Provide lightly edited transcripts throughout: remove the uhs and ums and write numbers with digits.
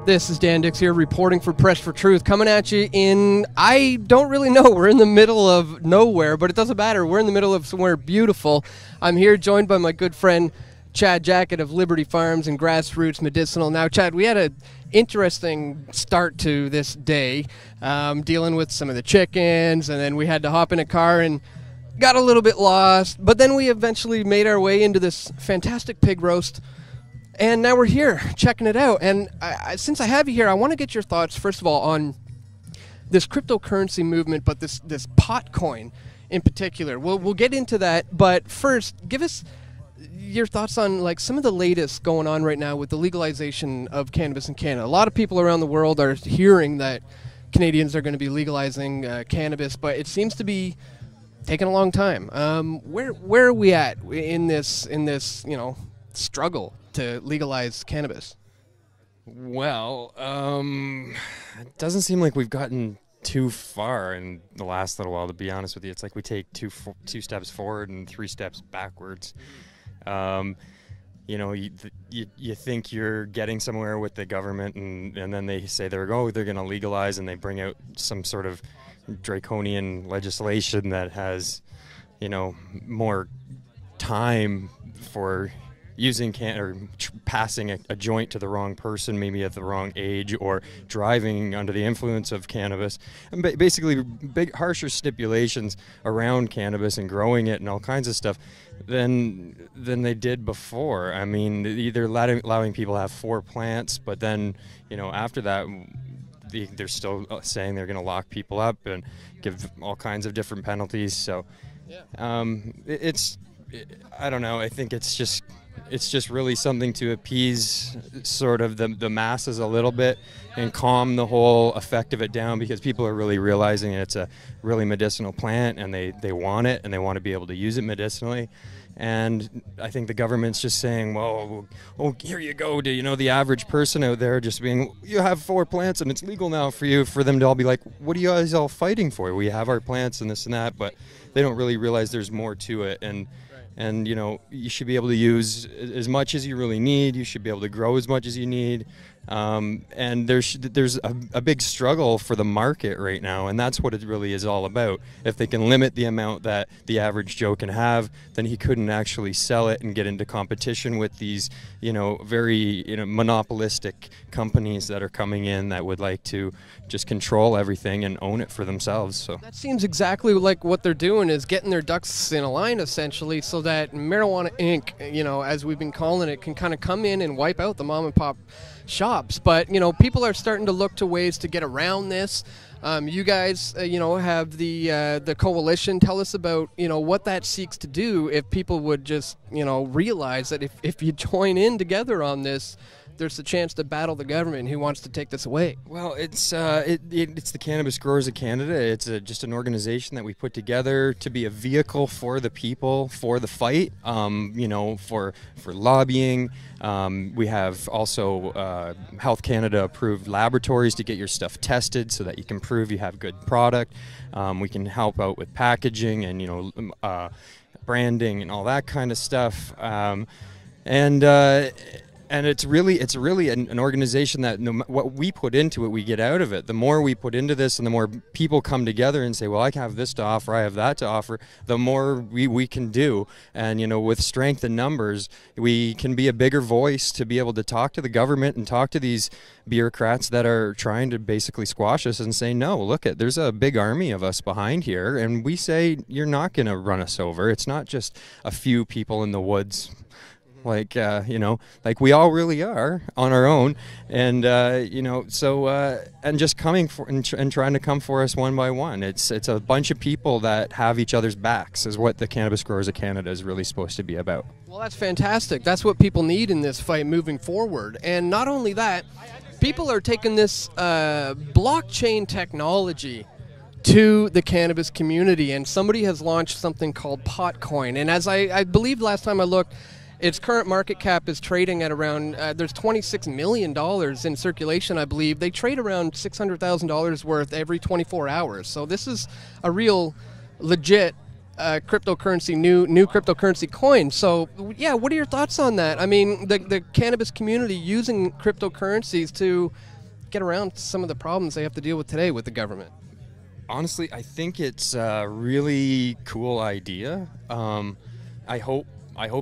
This is Dan Dix here, reporting for Press for Truth, coming at you in, I don't really know, we're in the middle of nowhere, but it doesn't matter, we're in the middle of somewhere beautiful. I'm here joined by my good friend Chad Jackett of Liberty Farms and Grassroots Medicinal. Now, Chad, we had an interesting start to this day, dealing with some of the chickens, and then we had to hop in a car and got a little bit lost, but then we eventually made our way into this fantastic pig roast. And now we're here checking it out. And since I have you here, I want to get your thoughts, first of all, on this cryptocurrency movement, but this Potcoin in particular. We'll get into that. But first, give us your thoughts on like some of the latest going on right now with the legalization of cannabis in Canada. A lot of people around the world are hearing that Canadians are going to be legalizing cannabis, but it seems to be taking a long time. Where are we at in this struggle to legalize cannabis? Well, it doesn't seem like we've gotten too far in the last little while, to be honest with you. It's like we take two steps forward and 3 steps backwards. You know, you think you're getting somewhere with the government, and then they say they're going to legalize, and they bring out some sort of draconian legislation that has, you know, more time for using passing a joint to the wrong person, maybe at the wrong age, or driving under the influence of cannabis, and basically harsher stipulations around cannabis and growing it and all kinds of stuff than they did before. I mean, either allowing people to have 4 plants, but then, you know, after that they're still saying they're going to lock people up and give all kinds of different penalties. So yeah. I don't know. I think it's just really something to appease sort of the masses a little bit and calm the whole effect of it down, because people are really realizing it's a really medicinal plant, and they want it, and they want to be able to use it medicinally. And I think the government's just saying, well, oh, here you go to, you know, the average person out there just being, you have 4 plants and it's legal now for them to all be like, what are you guys all fighting for? We have our plants and this and that, but they don't really realize there's more to it. And you know, you should be able to use as much as you really need. You should be able to grow as much as you need. And there's a big struggle for the market right now, and that's what it really is all about. If they can limit the amount that the average Joe can have, then he couldn't actually sell it and get into competition with these, you know, very, you know, monopolistic companies that are coming in that would like to just control everything and own it for themselves. So that seems exactly like what they're doing, is getting their ducks in a line, essentially, so that Marijuana Inc., you know, as we've been calling it, can kind of come in and wipe out the mom and pop shops. But, you know, people are starting to look to ways to get around this. You guys, you know, have the coalition. Tell us about, you know, what that seeks to do. If people would just, you know, realize that if you join in together on this, there's a chance to battle the government who wants to take this away. Well, it's the Cannabis Growers of Canada. It's just an organization that we put together to be a vehicle for the people, for the fight, you know, for lobbying. We have also Health Canada approved laboratories to get your stuff tested so that you can prove you have good product. We can help out with packaging and, you know, branding and all that kind of stuff. And it's really an organization that what we put into it, we get out of it. The more we put into this, and the more people come together and say, well, I have this to offer, I have that to offer, the more we can do. And, you know, with strength in numbers, we can be a bigger voice to be able to talk to the government and talk to these bureaucrats that are trying to basically squash us and say, no, look, there's a big army of us behind here, and we say, you're not going to run us over. It's not just a few people in the woods. Like, you know, like we all really are on our own, and you know, so and just coming for and trying to come for us one by one. It's a bunch of people that have each other's backs, is what the Cannabis Growers of Canada is really supposed to be about. Well, that's fantastic. That's what people need in this fight moving forward. And not only that, people are taking this blockchain technology to the cannabis community, and somebody has launched something called Potcoin. And as I believe last time I looked, its current market cap is trading at around, there's $26 million in circulation, I believe. They trade around $600,000 worth every 24 hours. So this is a real legit cryptocurrency, new cryptocurrency coin. So yeah, what are your thoughts on that? I mean, the cannabis community using cryptocurrencies to get around some of the problems they have to deal with today with the government? Honestly, I think it's a really cool idea. I hope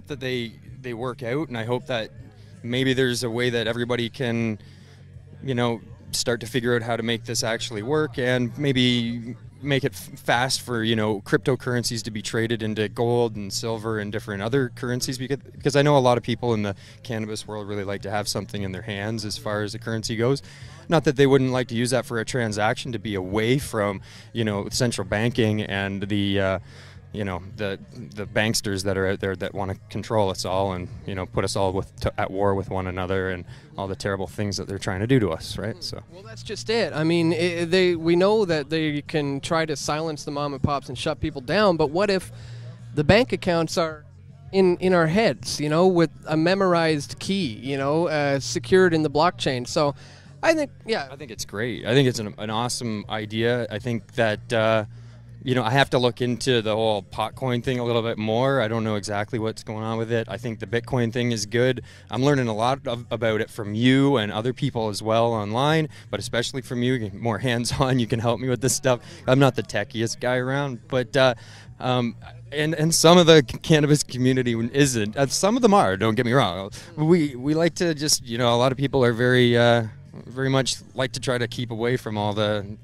that they work out, and I hope that maybe there's a way that everybody can, start to figure out how to make this actually work, and maybe make it fast for cryptocurrencies to be traded into gold and silver and different other currencies, because I know a lot of people in the cannabis world really like to have something in their hands as far as the currency goes. Not that they wouldn't like to use that for a transaction, to be away from central banking and the banksters that are out there that want to control us all and put us all at war with one another, and all the terrible things that they're trying to do to us, right? So well, that's just it. I mean, we know that they can try to silence the mom and pops and shut people down, but what if the bank accounts are in our heads, with a memorized key, secured in the blockchain? So I think it's great. I think it's an awesome idea. I think that I have to look into the whole Potcoin thing a little bit more. I don't know exactly what's going on with it. I think the Bitcoin thing is good. I'm learning a lot about it from you and other people as well online, but especially from you. More hands-on, you can help me with this stuff. I'm not the techiest guy around, but and some of the cannabis community isn't. Some of them are. Don't get me wrong. We like to just a lot of people are very much like to try to keep away from all the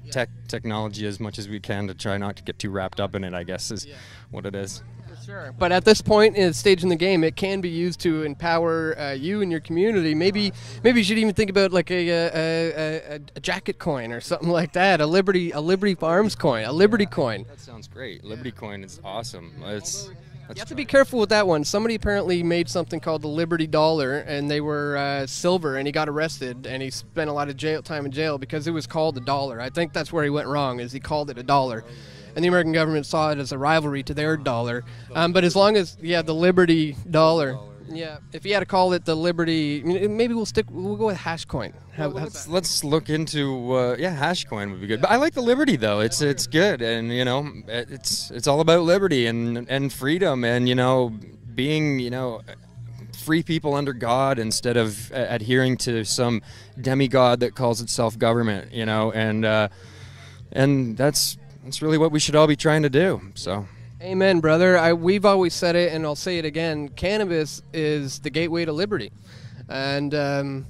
technology as much as we can, to try not to get too wrapped up in it, I guess is what it is. For sure. But at this point in the stage in the game, it can be used to empower you and your community. Maybe you should even think about like a Jackett coin or something like that, a Liberty Farms coin, a Liberty coin. That sounds great. Liberty coin is awesome. You have to be careful with that one. Somebody apparently made something called the Liberty Dollar, and they were silver, and he got arrested, and he spent a lot of time in jail because it was called a dollar. I think that's where he went wrong, is he called it a dollar. And the American government saw it as a rivalry to their dollar. But as long as, the Liberty Dollar. Yeah, if you had to call it the Liberty, maybe we'll go with hash coin. Let's look into hash coin would be good. But I like the Liberty though. It's good, and it's all about liberty and freedom, and being free people under God instead of adhering to some demigod that calls itself government. And that's really what we should all be trying to do. So. Amen, brother. We've always said it, and I'll say it again. Cannabis is the gateway to liberty, and in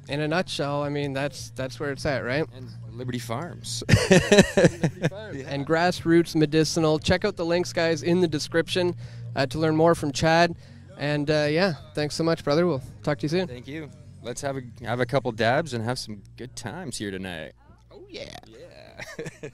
a nutshell, I mean that's where it's at, right? And Liberty Farms. Liberty Farms. And grassroots medicinal. Check out the links, guys, in the description to learn more from Chad. And thanks so much, brother. We'll talk to you soon. Thank you. Let's have a couple dabs and have some good times here tonight. Oh yeah. Yeah.